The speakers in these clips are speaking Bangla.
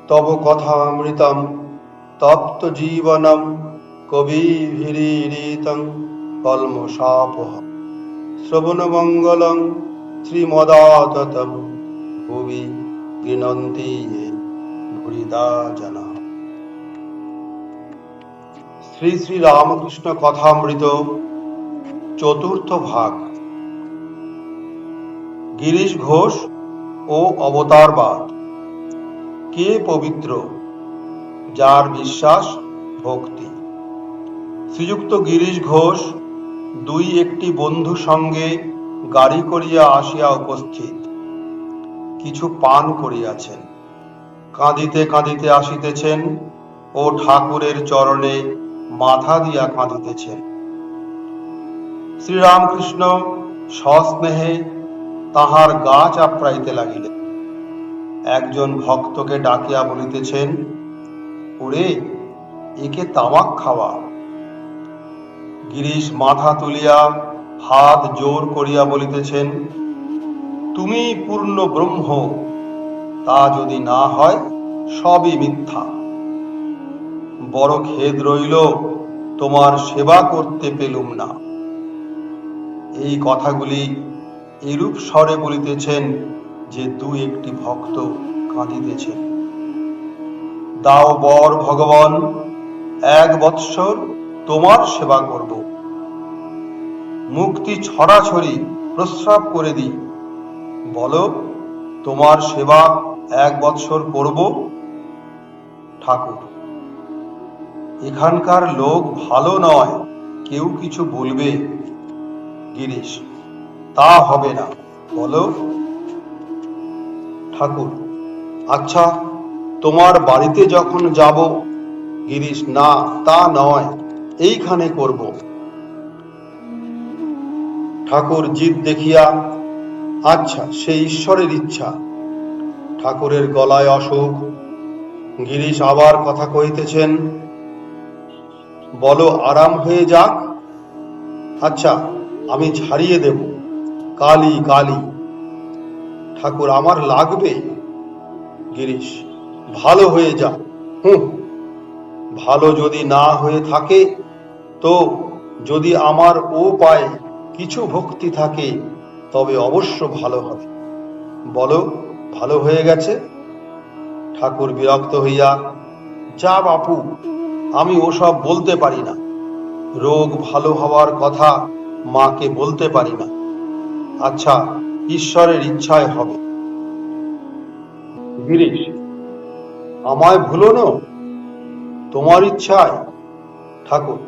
তব কথামৃতম তপ্ত জীবনম কবিভিরীড়িতং কলমশাপহ শ্রবণমঙ্গলং শ্রীমদাততম ভুবি গৃণন্তি ये ভুরিদা জনা। শ্রী শ্রী রামকৃষ্ণ কথামৃত চতুর্থ ভাগ। গিরিশ ঘোষ ও অবতারবাদ। কে পবিত্র? যার বিশ্বাস ভক্তি। শ্রীযুক্ত গিরিশ ঘোষ দুই একটি বন্ধু সঙ্গে গাড়ি করিয়া আসিয়া উপস্থিত। কিছু পান করিয়াছেন, কাঁদিতে কাঁদিতে আসিতেছেন ও ঠাকুরের চরণে মাথা দিয়া কাঁদিতেছেন। শ্রীরামকৃষ্ণ সস্নেহে তাহার গা চাপড়াইতে লাগিলেন। একজন ভক্তকে ডাকিয়া বলিতেছেন, ওরে, একে তামাক খাওয়া। গিরিশ মাথা তুলিয়া হাত জোর করিয়া বলিতেছেন, তুমি পূর্ণ ব্রহ্ম, তা যদি না হয় সবই মিথ্যা। বড় খেদ রইল তোমার সেবা করতে পেলুম না। এই কথাগুলি এরূপ স্বরে বলিতেছেন যে দু একটি ভক্ত কাঁদিতেছেন। দাও বর ভগবান, 1 বৎসর তোমার সেবা করব, মুক্তি ছড়াছড়ি প্রস্রাব করে দিই। বলো, তোমার সেবা 1 বৎসর করব। ঠাকুর, এখানকার লোক ভালো নয়, কেউ কিছু বলবে। গিরিশ, তা হবে না, বলো। ঠাকুর, আচ্ছা, তোমার বাড়িতে যখন যাব। গিরিশ, না, তা নয়, এইখানে করব। ঠাকুর জিদ দেখিয়া, আচ্ছা, সে ঈশ্বরের ইচ্ছা। ঠাকুরের গলায় অসুখ। গিরিশ আবার কথা কহিতেছেন, বলো আরাম হয়ে যাক। আচ্ছা, আমি ছাড়িয়ে দেব, কালি কালি। ঠাকুর, আমার লাগবে। গিরিশ, ভালো হয়ে যা। ভালো যদি না হয়ে থাকে তো যদি আমার ও পায়ে কিছু ভক্তি থাকে তবে অবশ্য ভালো হবে। বলো, ভালো হয়ে গেছে? ঠাকুর বিরক্ত হইয়া, যা বাপু, আমি ওসব বলতে পারি না। রোগ ভালো হওয়ার কথা মাকে বলতে পারি না। আচ্ছা, ঈশ্বরের ইচ্ছায় হবে। গিরিশ, আমায় ভুলো না, তোমার ইচ্ছায়। ঠাকুর,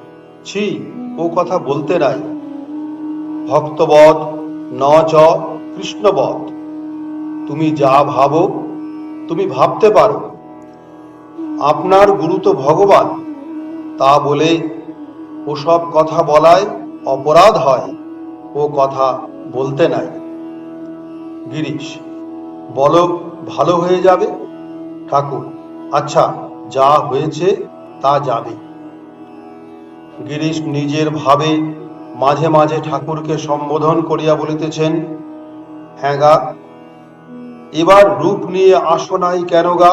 ছি, ও কথা বলতে নাই। ভক্তবৎ ন চ কৃষ্ণবৎ। তুমি যা ভাবো তুমি ভাবতে পারো। আপনার গুরু তো ভগবান, তা বলে ওসব কথা বলায় অপরাধ হয়। ও কথা বলতে নাই। গিরিশ, বলো ভালো হয়ে যাবে। ঠাকুর, আচ্ছা, যা হয়েছে তা যাবে। গিরিশ নিজের ভাবে মাঝে মাঝে ঠাকুরকে সম্বোধন করিয়া বলিতেছেন, হ্যাঁ গা, এবার রূপ নিয়ে আসো নাই কেন গা।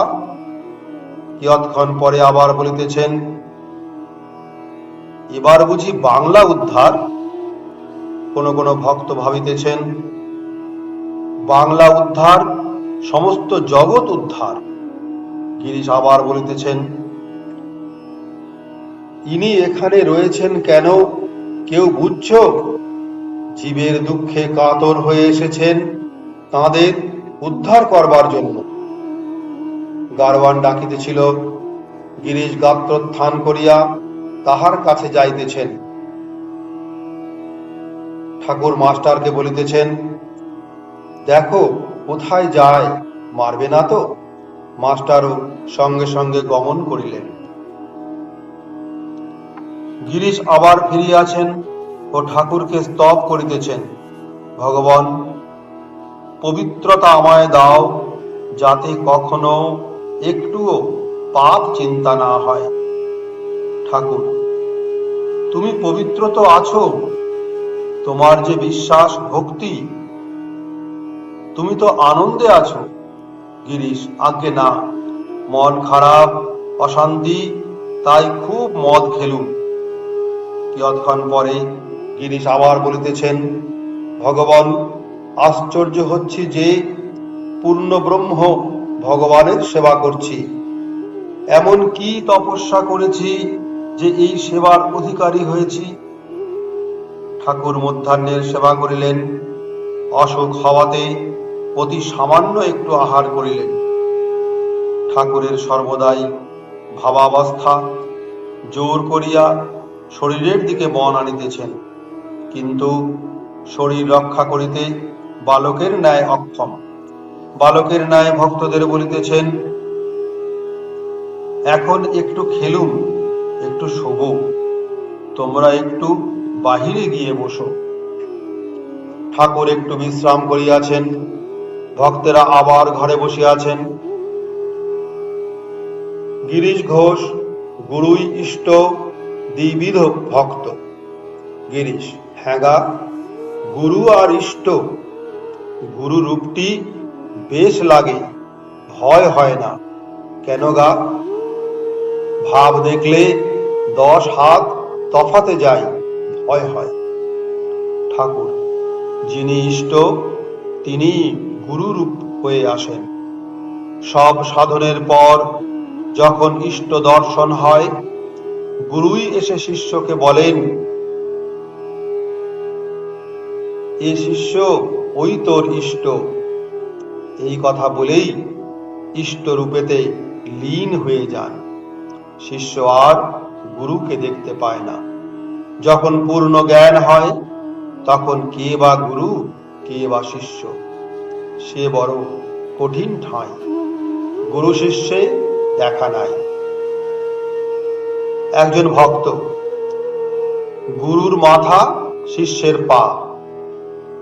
কিয়ৎক্ষণ পরে আবার বলিতেছেন, এবার বুঝি বাংলা উদ্ধার। কোন কোন ভক্ত ভাবিতেছেন, বাংলা উদ্ধার, সমস্ত জগৎ উদ্ধার। গিরিশ আবার বলিতেছেন, ইনি এখানে রয়েছেন কেন কেউ বুঝছ? জীবের দুঃখে কাতর হয়ে এসেছেন তাঁদের উদ্ধার করবার জন্য। গারওয়ান ডাকিতেছিল। গিরিশ গাত্রোত্থান করিয়া তাহার কাছে যাইতেছেন। ঠাকুর মাস্টারকে বলিতেছেন, দেখো কোথায় যায়, মারবে না তো? মাস্টারও সঙ্গে সঙ্গে গমন করিলেন। গিরিশ আবার ফিরিয়াছেন ও ঠাকুরকে স্তব করিতেছেন, ভগবান, পবিত্রতা আমায় দাও, যাতে কখনো একটুও পাপ চিন্তা না হয়। ঠাকুর, তুমি পবিত্র তো আছো, তোমার যে বিশ্বাস ভক্তি, তুমি তো আনন্দে আছো। গিরিশ, আজ্ঞে না, মন খারাপ, অশান্তি, তাই খুব মদ খেলুম। কিয়ৎক্ষণ পরে গিরিশ আবার বলিতেছেন, ভগবান, আশ্চর্য হচ্ছি যে পূর্ণ ব্রহ্ম ভগবানের সেবা করছি। এমন কি তপস্যা করেছি যে এই সেবার অধিকারী হয়েছি? ঠাকুর মধ্যাহ্নের সেবা করিলেন। অসুখ হওয়াতে অতি সামান্য একটু আহার করিলেন। ঠাকুরের সর্বদাই ভাবাবস্থা, জোর করিয়া শরীরের দিকে মন আনিতেছেন, কিন্তু শরীর রক্ষা করিতে বালকের ন্যায় অক্ষম। বালকের ন্যায় ভক্তদের বলিতেছেন, এখন একটু খেলুম, একটু শোব, তোমরা একটু বাহিরে গিয়ে বসো। ঠাকুর একটু বিশ্রাম করিয়াছেন, ভক্তেরা আবার ঘরে বসিয়াছেন। গিরিশ ঘোষ গুরুই ইষ্ট, দ্বিবিধ ভক্ত। গিরিশ, হ্যাঁ গা, গুরু আর ইষ্ট। গুরু রূপটি বেশ লাগে, ভয় হয় না। কেন গা? ভাব দেখলে 10 হাত তফাতে যায়, ভয় হয়। ঠাকুর, যিনি ইষ্ট তিনি গুরুরূপ হয়ে আসেন। সব সাধনের পর যখন ইষ্ট দর্শন হয়, গুরুই এসে শিষ্যকে বলেন, এ শিষ্য, ওই তোর ইষ্ট। এই কথা বলেই ইষ্ট রূপেতে লীন হয়ে যান। শিষ্য আর গুরুকে দেখতে পায় না। যখন পূর্ণ জ্ঞান হয়, তখন কে বা গুরু, কে বা শিষ্য, সে বড় কঠিন ঠাঁই। গুরু শিষ্যে দেখা নাই। একজন ভক্ত, গুরুর মাথা, শিষ্যের পা।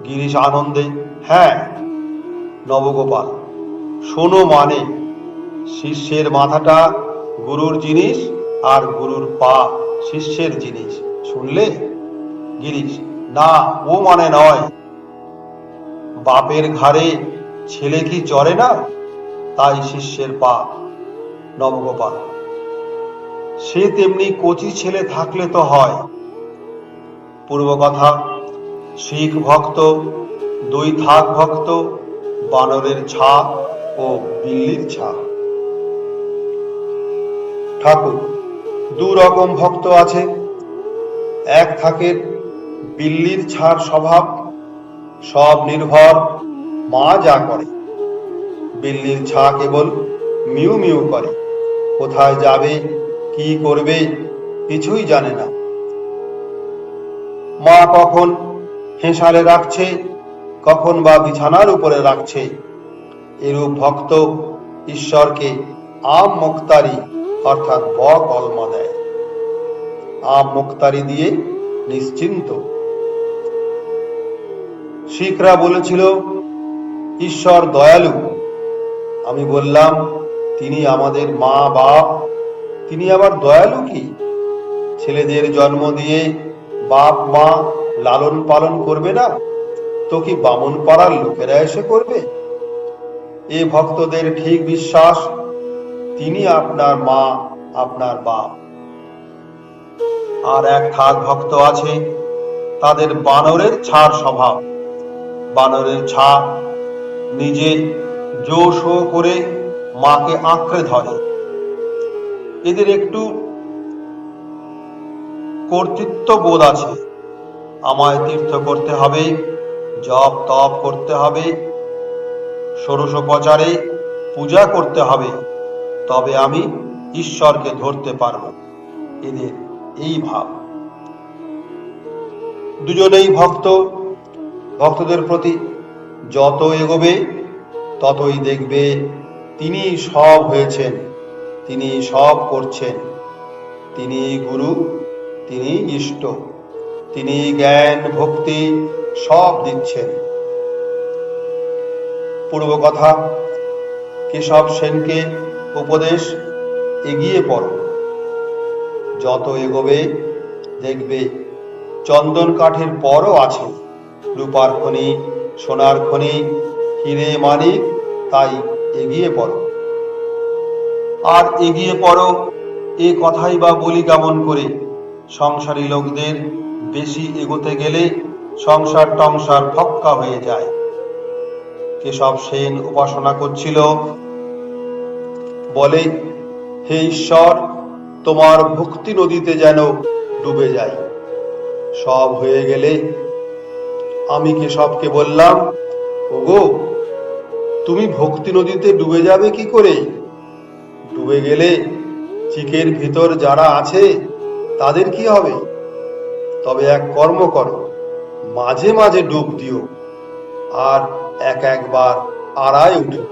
গিরিশ আনন্দে, হ্যাঁ নবগোপাল, শোনো, মানে শিষ্যের মাথাটা গুরুর জিনিস আর গুরুর পা শিষ্যের জিনিস, শুনলে? গিরিশ, না, ও মানে নয়। বাপের ঘাড়ে ছেলে কি চড়ে না, তাই শিষ্যের পা। নবগোপাল, সে তেমনি কচি ছেলে থাকলে তো হয়। পূর্বকথা, শিখ ভক্ত, 2 থাক ভক্ত, বানরের ছা ও বিল্লির ছা। ঠাকুর, 2 রকম ভক্ত আছে। এক থাকের বিল্লির ছার স্বভাব, সব নির্ভর মা যা করে। বিল্লির ছা কেবল মিউ মিউ করে, কোথায় যাবে, কি করবে, কিছুই জানে না। মা কখন হেঁসালে রাখছে, কখন বা বিছানার উপরে রাখছে। এরূপ ভক্ত ঈশ্বরকে আম মুক্তারি অর্থাৎ কলমা দেয়। আম মুক্তারি দিয়ে নিশ্চিন্ত। শিখরা বলেছিল ঈশ্বর দয়ালু। আমি বললাম, তিনি আমাদের মা বাপ, তিনি আবার দয়ালু কি? ছেলেদের জন্ম দিয়ে বাপ মা লালন পালন করবে না তো কি বামন পাড়ার লোকেরা এসে করবে? এ ভক্তদের ঠিক বিশ্বাস তিনি আপনার মা, আপনার বাপ। আর এক থাক ভক্ত আছে, তাদের বানরের ছাড় স্বভাব। বানরের ছা, নিজে জো শো করে মাকে আঁকড়ে ধরে। এদের একটু কর্তৃত্ব বোধ আছে। আমায় তীর্থ করতে হবে, জপ তপ করতে হবে, ষোড়শোপচারে পূজা করতে হবে, তবে আমি ঈশ্বরকে ধরতে পারব। এদের এই ভাব। দুজনেই ভক্ত। ভক্তদের প্রতি যত এগোবে ততই দেখবে তিনি সব হয়েছেন, তিনি সব করছেন। তিনি গুরু, তিনি ইষ্ট, তিনি জ্ঞান ভক্তি সব দিচ্ছেন। পূর্বকথা, কেশব সেনকে উপদেশ, এগিয়ে পড়ো। যত এগোবে দেখবে চন্দন কাঠের পরও আছে, রূপার খনি, সোনার খনি, হিরে মানিক, তাই এগিয়ে পড়ো। আর এগিয়ে পড়ো এ কথাই বা বলি কেমন করে? সংসারী লোকদের বেশি এগোতে গেলে সংসার টংসার ফক্কা হয়ে যায়। কেশব সেন উপাসনা করছিল, বলে, হে ঈশ্বর, তোমার ভক্তি নদীতে যেন ডুবে যাই। সব হয়ে গেলে আমি কেশবকে বললাম, ওগো, তুমি ভক্তি নদীতে ডুবে যাবে কি করে? ডুবে গেলে চিকের ভিতর যারা আছে তাদের কি হবে? তবে এক কর্ম করো, মাঝে মাঝে ডুব দিও আর একবার আড়ায় উঠো।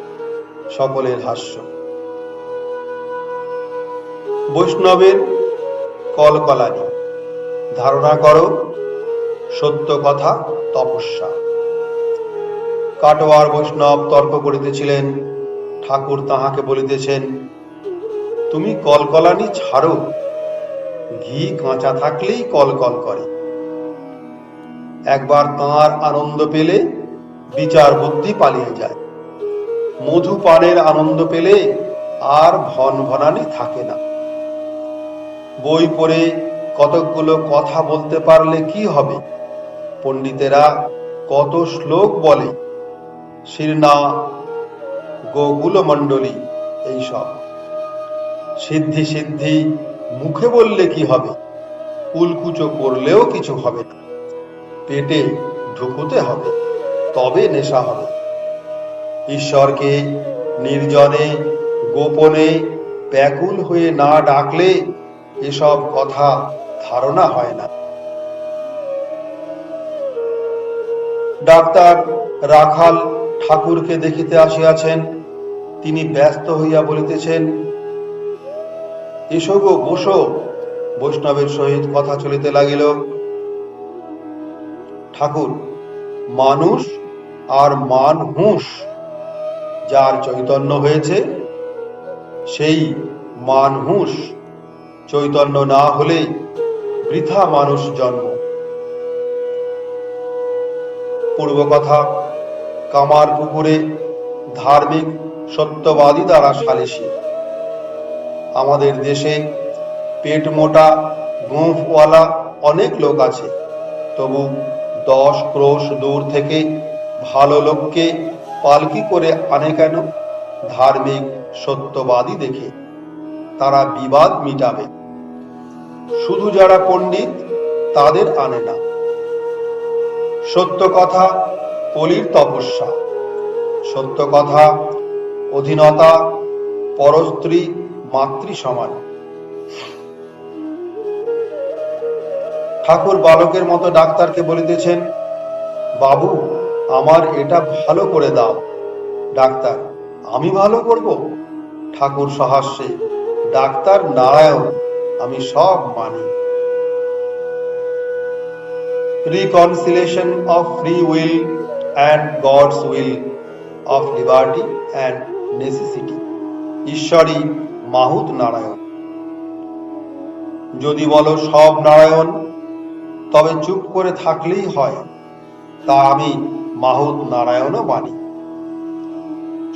সকলের হাস্য। বৈষ্ণবের কলকলানি। ধারণা করো, সত্য কথা তপস্যা। কাটোয়ার বৈষ্ণব তর্ক করিতেছিলেন। ঠাকুর তাহাকে বলিতেছেন, তুমি কলকলানি ছাড়ো, ঘি কাঁচা থাকলেই কলকল করে। একবার তাঁর আনন্দ পেলে বিচার বুদ্ধি পালিয়ে যায়। মধু পানের আনন্দ পেলে আর ভনভনানি থাকে না। বই পড়ে কতকগুলো কথা বলতে পারলে কি হবে? পণ্ডিতেরা কত শ্লোক বলে, শিরনা, গোকুল মণ্ডলী, এইসব। সিদ্ধি সিদ্ধি মুখে বললে কি হবে? কুলকুচো করলেও কিছু হবে না। পেটে ঢুকুতে হবে, তবে নেশা হবে। ঈশ্বরকে নির্জনে গোপনে ব্যাকুল হয়ে না ডাকলে এসব কথা ধারণা হয় না। ডাক্তার রাখাল ঠাকুরকে দেখিতে আসিয়াছেন। তিনি ব্যস্ত হইয়া বলিতেছেন, এসো গো, বসো। বৈষ্ণবের সহিত কথা চলিতে লাগিল। ঠাকুর, মানুষ আর মানহুঁস যার চৈতন্য হয়েছে, সেই মানহুঁস চৈতন্য না হলে বৃথা মানুষ জন্ম। পূর্বকথা। কামার পুকুরে ধার্মিক সত্যবাদী দ্বারা সালিসি। আমাদের দেশে পেট মোটা গোঁফওয়ালা অনেক লোক আছে, তবু 10 ক্রোশ দূর থেকে ভালো লোককে পালকি করে আনে কেন? ধার্মিক সত্যবাদী দেখে। তারা বিবাদ মিটাবে। শুধু যারা পণ্ডিত তাদের আনে না। সত্য কথা কলির তপস্যা। সত্য কথা অধীনতা, পরস্ত্রী মাতৃ সমান। ঠাকুর বালকের মতো ডাক্তারকে বলিতেছেন, বাবু, আমার এটা ভালো করে দাও। ডাক্তার, আমি ভালো করব? ঠাকুর সহাস্যে, ডাক্তার নারায়ণ, আমি সব মানি। Reconciliation of free will and God's will, of liberty and necessity. ঈশ্বরই মাহুত নারায়ণ। যদি বলো সব নারায়ণ, তবে চুপ করে থাকলেই হয়। তা আমি মাহুত নারায়ণও মানি।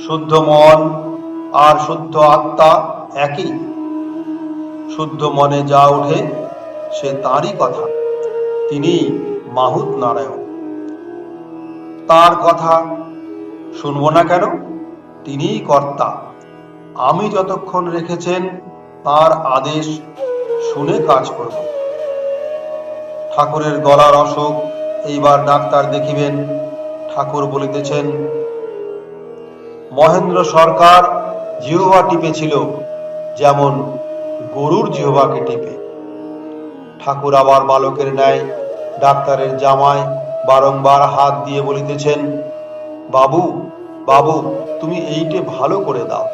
শুদ্ধ মন আর শুদ্ধ আত্মা একই। শুদ্ধ মনে যা ওঠে সে তাঁরই কথা। তিনি মাহুত নারায়ণ। তার কথা শুনবো না কেন? তিনিই কর্তা। আমি যতক্ষণ রেখেছেন তার আদেশ শুনে কাজ করব। ঠাকুরের গলার অসুখ এইবার ডাক্তার দেখিবেন। ঠাকুর বলিতেছেন, মহেন্দ্র সরকার জিহ্বা টিপেছিল, যেমন গরুর জিহ্বাকে টিপে। ঠাকুর আবার বালকের ন্যায় ডাক্তারের জামায় বারংবার হাত দিয়ে বলিতেছেন, বাবু, বাবু, তুমি এইটে ভালো করে দাও।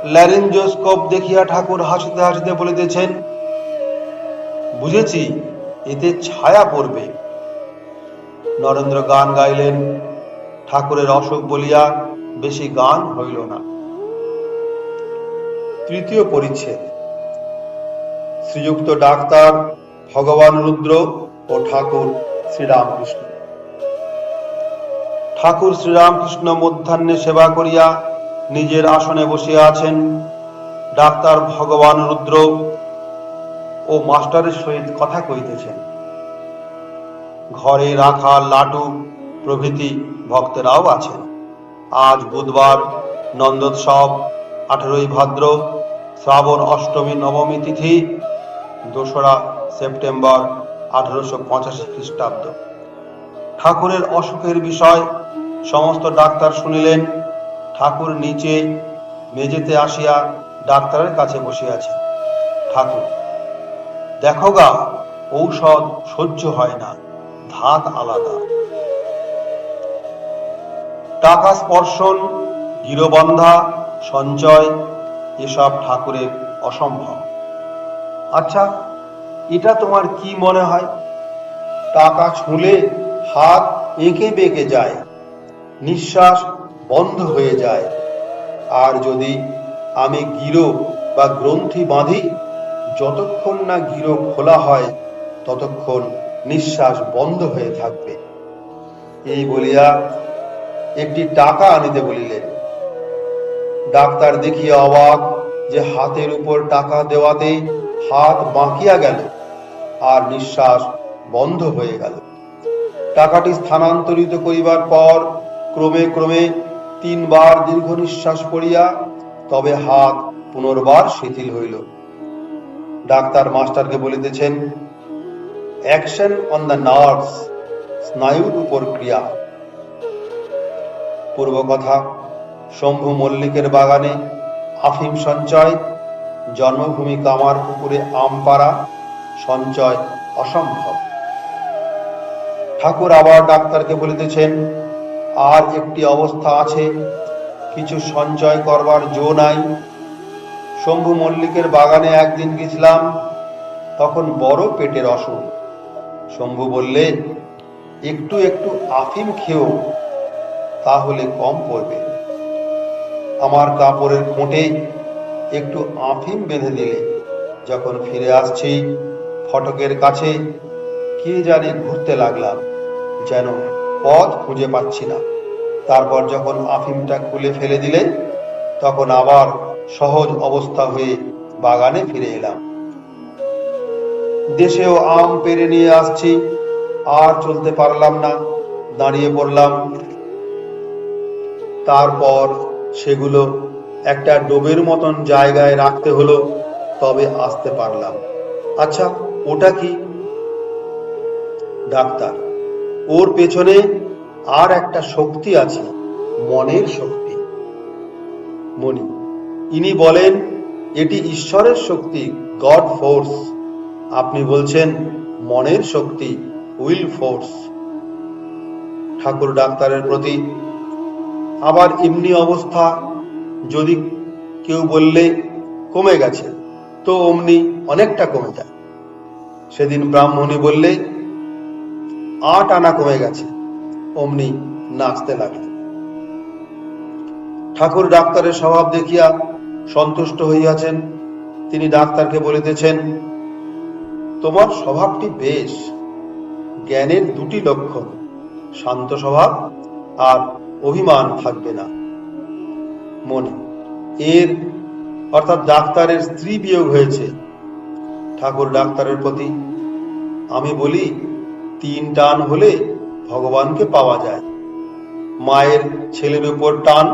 ল্যারিঞ্জোস্কোপ দেখিয়া ঠাকুর হাসিতে হাসিতে বলিতেছেন, বুঝেছি, এতে ছায়া পড়বে। নরেন্দ্র গান গাইলেন। ঠাকুরের অসুখ বলিয়া বেশি গান হইল না। তৃতীয় পরিচ্ছেদ। শ্রীযুক্ত ডাক্তার ভগবান রুদ্র ও ঠাকুর শ্রীরামকৃষ্ণ। ঠাকুর শ্রীরামকৃষ্ণ মধ্যাহ্নে সেবা করিয়া নিজের আসনে বসিয়া আছেন। ডাক্তার ভগবান রুদ্র ও মাস্টারের সহিত কথা কইতেছেন। ঘরে রাখা লাটু প্রভৃতি ভক্তেরাও আছেন। আজ বুধবার, নন্দোৎসব, 18ই ভাদ্র, শ্রাবণ অষ্টমী নবমী তিথি, 2রা সেপ্টেম্বর 1885 খ্রিস্টাব্দ। ঠাকুরের অসুখের বিষয় সমস্ত ডাক্তার শুনিলেন। ঠাকুর নিচে মেঝেতে আসিয়া ডাক্তারের কাছে বসিয়াছেন। ঠাকুর: দেখো গা, ঔষধ সহ্য হয় না, ধাত আলাদা। টাকা স্পর্শন, গিরবন্ধা, সঞ্চয় এসব ঠাকুরের অসম্ভব। আচ্ছা, এটা তোমার কি মনে হয়? টাকা ছুঁলে হাত এঁকে বেঁকে যায়, নিঃশ্বাস বন্ধ হয়ে যায়। আর যদি আমি গিরো বা গ্রন্থি বাঁধি, যতক্ষণ না গিরো খোলা হয় ততক্ষণ নিঃশ্বাস বন্ধ হয়ে থাকবে। এই বলিয়া একটি টাকা আনিতে বলিলেন। ডাক্তার দেখিয়া অবাক যে হাতের উপর টাকা দেওয়াতে হাত বাঁকিয়া গেল আর নিঃশ্বাস বন্ধ হয়ে গেল। টাকাটি স্থানান্তরিত করিবার পর ক্রমে ক্রমে 3 বার দীর্ঘ নিঃশ্বাস পড়িয়া তবে হাত পুনর্বার শিথিল হইল। ডাক্তার মাস্টারকে বলিতেছেন, অ্যাকশন অন দ্য নার্ভস, স্নায়ুর উপর ক্রিয়া। পূর্বকথা: শম্ভু মল্লিকের বাগানে আফিম সঞ্চয়, জন্মভূমি কামারপুকুরে আম পাড়া, সঞ্চয় অসম্ভব। ঠাকুর আবার ডাক্তারকে বলিতেছেন, আর একটি অবস্থা আছে, কিছু সঞ্চয় করবার জো নাই। শম্ভু মল্লিকের বাগানে একদিন গেছিলাম, তখন বড় পেটের অসুখ। শম্ভু বললে, একটু একটু আফিম খেও, তাহলে কম পড়বে। আমার কাপড়ের কোটে একটু আফিম বেঁধে দিলে। যখন ফিরে আসছি ফটকের কাছে কে জানে ঘুরতে লাগলাম, যেন পথ খুঁজে পাচ্ছি না। তারপর যখন আফিমটা খুলে ফেলে দিলে, তখন আবার সহজ অবস্থা হয়ে বাগানে ফিরে এলাম। দেশেও আম পেড়ে নিয়ে আসছি, আর চলতে পারলাম না, দাঁড়িয়ে পড়লাম। তারপর সেগুলো একটা ডোবের মতন জায়গায় রাখতে হলো, তবে আসতে পারলাম। আচ্ছা, ওটা কি? ডাক্তার: ওর পেছনে আর একটা শক্তি আছে, মনের শক্তি। মনি: ইনি বলেন এটি ঈশ্বরের শক্তি, গড ফোর্স। আপনি বলছেন মনের শক্তি, উইল ফোর্স। ঠাকুর ডাক্তারের প্রতি: আবার এমনি অবস্থা যদি কেউ বললে কমে গেছে, তো অমনি অনেকটা কমে যায়। সেদিন ব্রাহ্মণী বললে 8 আনা কমে গেছে, অমনি নাচতে লাগলো। ঠাকুর ডাক্তারের স্বভাব দেখিয়া সন্তুষ্ট হইয়াছেন। তিনি ডাক্তারকে বলিতেছেন, তোমার স্বভাবটি বেশ। জ্ঞানের 2টি লক্ষণ, শান্ত স্বভাব আর অভিমান থাকবে না। মনে এর অর্থাৎ ডাক্তারের স্ত্রী বিয়োগ হয়েছে। ঠাকুর ডাক্তারের প্রতি: আমি বলি 3 টান হলে ভগবানকে পাওয়া যায়। মায়ের ছেলের উপর টান,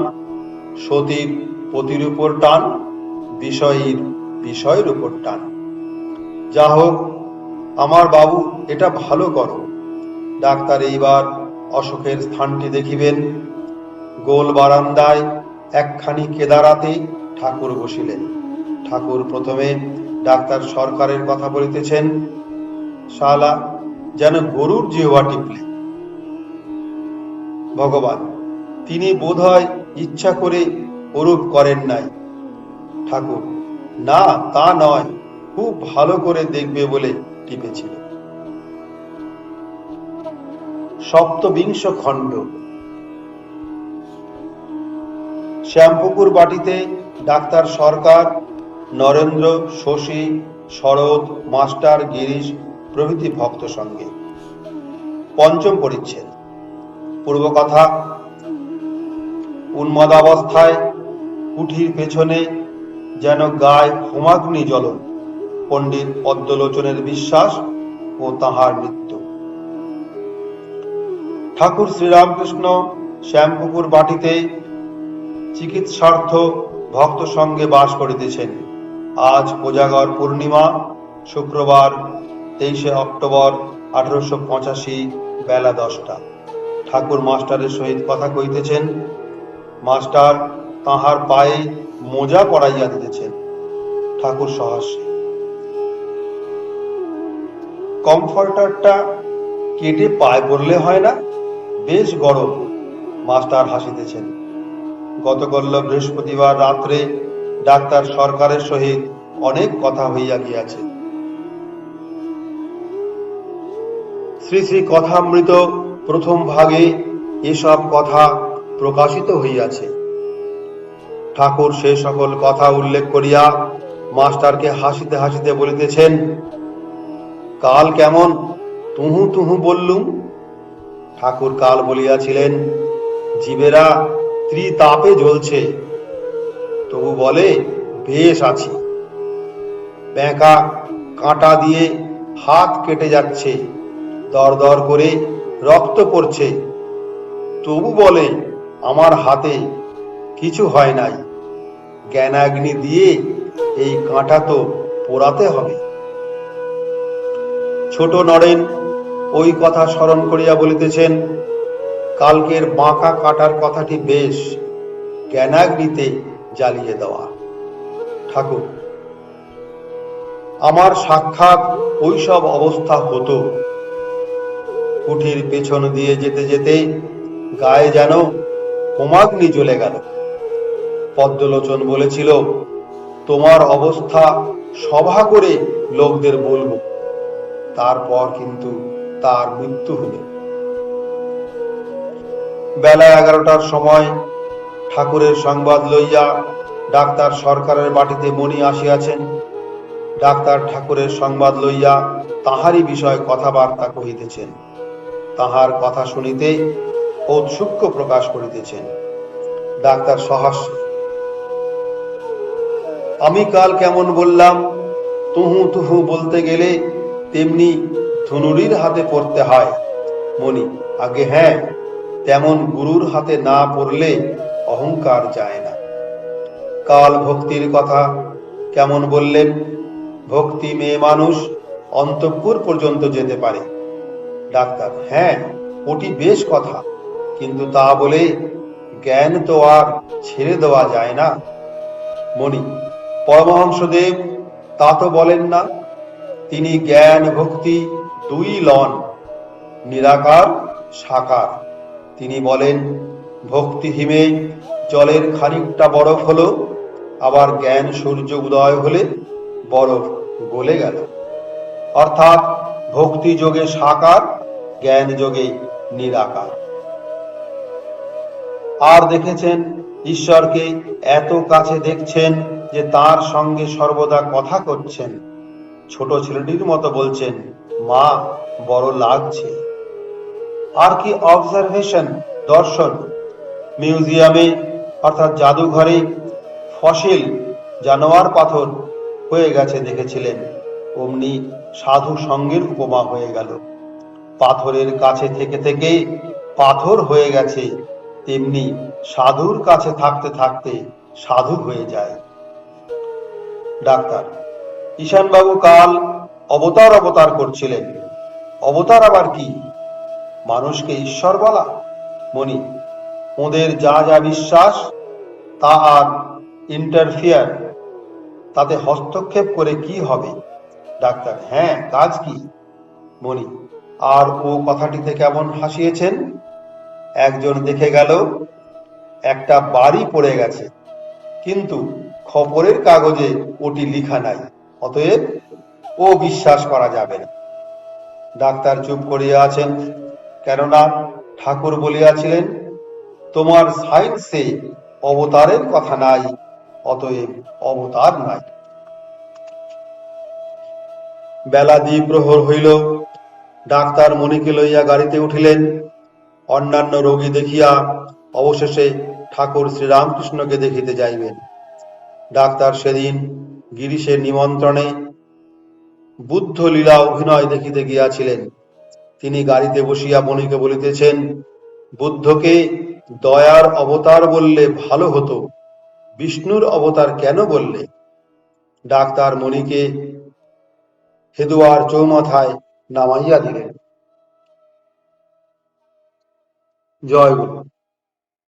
সতীর পতির উপর টান, বিষয়ের বিষয়ের উপর টান। যা হোক, আমার বাবু, এটা ভালো করো। ডাক্তার এইবার অসুখের স্থানটি দেখিবেন। গোল বারান্দায় একখানি কেদারাতে ঠাকুর বসিলেন। ঠাকুর প্রথমে ডাক্তার সরকারের কথা বলিতেছেন। শালা যেন গরুর জিহ্বা টিপলে। ভগবান: তিনি বোধহয় ইচ্ছা করে ওরূপ করেন নাই। ঠাকুর: না, তা নয়, খুব ভালো করে দেখবে বলে টিপেছিল। সপ্তবিংশ খণ্ড। শ্যামপুকুর বাটিতে ডাক্তার সরকার, নরেন্দ্র, শশী, শরৎ, মাস্টার, গিরিশ প্রভৃতি ভক্ত সঙ্গে। 5ম পরিচ্ছেদ। পূর্বকথা। উন্মাদাবস্থায় কুঠির পেছনে যেন গায়ে হোমাগ্নি জ্বলন। পণ্ডিত পদ্মলোচনের বিশ্বাস ও তাহার মৃত্যু। ঠাকুর শ্রীরামকৃষ্ণ শ্যামপুকুর বাটিতে চিকিৎসার্থ ভক্ত সঙ্গে বাস করিতেছেন। আজ কোজাগর পূর্ণিমা, শুক্রবার 23 অক্টোবর 1885, বেলা 10টা। ঠাকুর মাস্টারের সহিত কথা কইতেছেন। মাস্টার তাহার পায়ে মোজা পরাইয়া দিতেছেন। ঠাকুর সহাস্যে, কমফর্টারটা কেটে পায়ে পড়লে হয় না? বেশ গরম। মাস্টার হাসিতেছেন। গতকল্য বৃহস্পতিবার রাত্রে ডাক্তার সরকারের সহিত অনেক কথা হইয়া গিয়াছে। শ্রী শ্রী কথামৃত প্রথম ভাগে এসব কথা প্রকাশিত হইয়াছে। ঠাকুর সে সকল কথা উল্লেখ করিয়া মাস্টারকে হাসিতে হাসিতে বলিতেছেন, কাল কেমন তুহু তুহু বললুম। ঠাকুর কাল বলিয়াছিলেন, জীবেরা ত্রিতাপে জ্বলছে, তবু বলে বেশ আছি। ব্যাঁকা কাঁটা দিয়ে হাত কেটে যাচ্ছে, দর দর করে রক্ত পড়ছে, তবু বলে আমার হাতে কিছু হয় নাই। জ্ঞানাগ্নি দিয়ে এই কাঁটা তো পোড়াতে হবে। ছোট নরেন ওই কথা স্মরণ করিয়া বলিতেছেন, কালকের বাঁকা কাটার কথাটি বেশ, জ্ঞানাগ্নিতে জ্বালিয়ে দেওয়া। ঠাকুর, আমার সাক্ষাৎ ওইসব অবস্থা হতো। কুঠির পেছন দিয়ে যেতে যেতে গায়ে যেন হোমাগ্নি জ্বলে গেল। পদ্মলোচন বলেছিল, তোমার অবস্থা সভা করে লোকদের বলবো। তারপর কিন্তু তার মৃত্যু হলো। বেলা 11টার সময় ঠাকুরের সংবাদ লইয়া ডাক্তার সরকারের বাটিতে মণি আসিয়াছেন। ডাক্তার ঠাকুরের সংবাদ লইয়া তাহারই বিষয় কথাবার্তা কহিতেছেন। তাহার কথা শুনিতে ঔৎসুক্য প্রকাশ করিতেছেন। ডাক্তার সহাস্য, আমি কাল কেমন বললাম, তুহু তুহু বলতে গেলে তেমনি ধনুরির হাতে পড়তে হয়। মণি, আগে হ্যাঁ, তেমন গুরুর হাতে না পড়লে অহংকার যায় না। কাল ভক্তির কথা কেমন বললেন, ভক্তি মেয়ে মানুষ অন্তঃপুর পর্যন্ত যেতে পারে। ডাক্তার, হ্যাঁ, ওটি বেশ কথা, কিন্তু তা বলে জ্ঞান তো আর ছেড়ে দেওয়া যায় না। মণি, পরমহংসদেব তা তো বলেন না। তিনি জ্ঞান ভক্তি দুই লন, নিরাকার সাকার। তিনি বলেন, ভক্তি হিমে জলের খানিকটা বরফ হলো, আবার জ্ঞান সূর্য উদয় হলে বরফ গলে গেল। অর্থাৎ ভক্তি যোগে সাকার, জ্ঞান যোগে নিরাকার। আর দেখেছেন, ঈশ্বরকে এত কাছে দেখছেন যে তার সঙ্গে সর্বদা কথা করছেন। ছোট ছেলেটির মতো বলছেন, মা বড় লাগছে। আর কি অবজারভেশন, দর্শন। মিউজিয়ামে অর্থাৎ জাদুঘরে ফসিল জানোয়ার পাথর হয়ে গেছে দেখেছিলেন, অমনি সাধু সঙ্গের উপমা হয়ে গেল। পাথরের কাছে থেকে থেকে পাথর হয়ে গেছে, তেমনি সাধুর কাছে থাকতে থাকতে সাধু হয়ে যায়। ডাক্তার, ঈশানবাবু কাল অবতার অবতার করছিলেন। অবতার আবার কি? মানুষকে ঈশ্বর বলা। মণি, ওদের যা যা বিশ্বাস তা আর ইন্টারফিয়ার, তাতে হস্তক্ষেপ করে কি হবে? ডাক্তার, হ্যাঁ, কাজ কি? মণি, আর ও কথাটিতে কেমন হাসিয়েছেন। একজন দেখে গেল একটা বাড়ি পড়ে গেছে, কিন্তু খবরের কাগজে ওটি লিখা নাই, অতএব ও বিশ্বাস করা যাবে না। ডাক্তার চুপ করিয়া আছেন, কেননা ঠাকুর বলিয়াছিলেন, তোমার সায়েন্সে অবতারের কথা নাই, অতএব অবতার নাই। বেলা দ্বিপ্রহর হইল। ডাক্তার মণিকে লইয়া গাড়িতে উঠিলেন। অন্যান্য রোগী দেখিয়া অবশেষে ঠাকুর শ্রীরামকৃষ্ণকে দেখিতে যাইবেন। ডাক্তার সেদিন গিরিশের নিমন্ত্রণে বুদ্ধ লীলা অভিনয় দেখিতে গিয়াছিলেন। তিনি গাড়িতে বসিয়া মণিকে বলিতেছেন, বুদ্ধকে দয়ার অবতার বললে ভালো হতো, বিষ্ণুর অবতার কেন বললে? ডাক্তার মণিকে হেদুয়ার চৌমাথায় নামাইয়া দিলেন। জয় গুরু।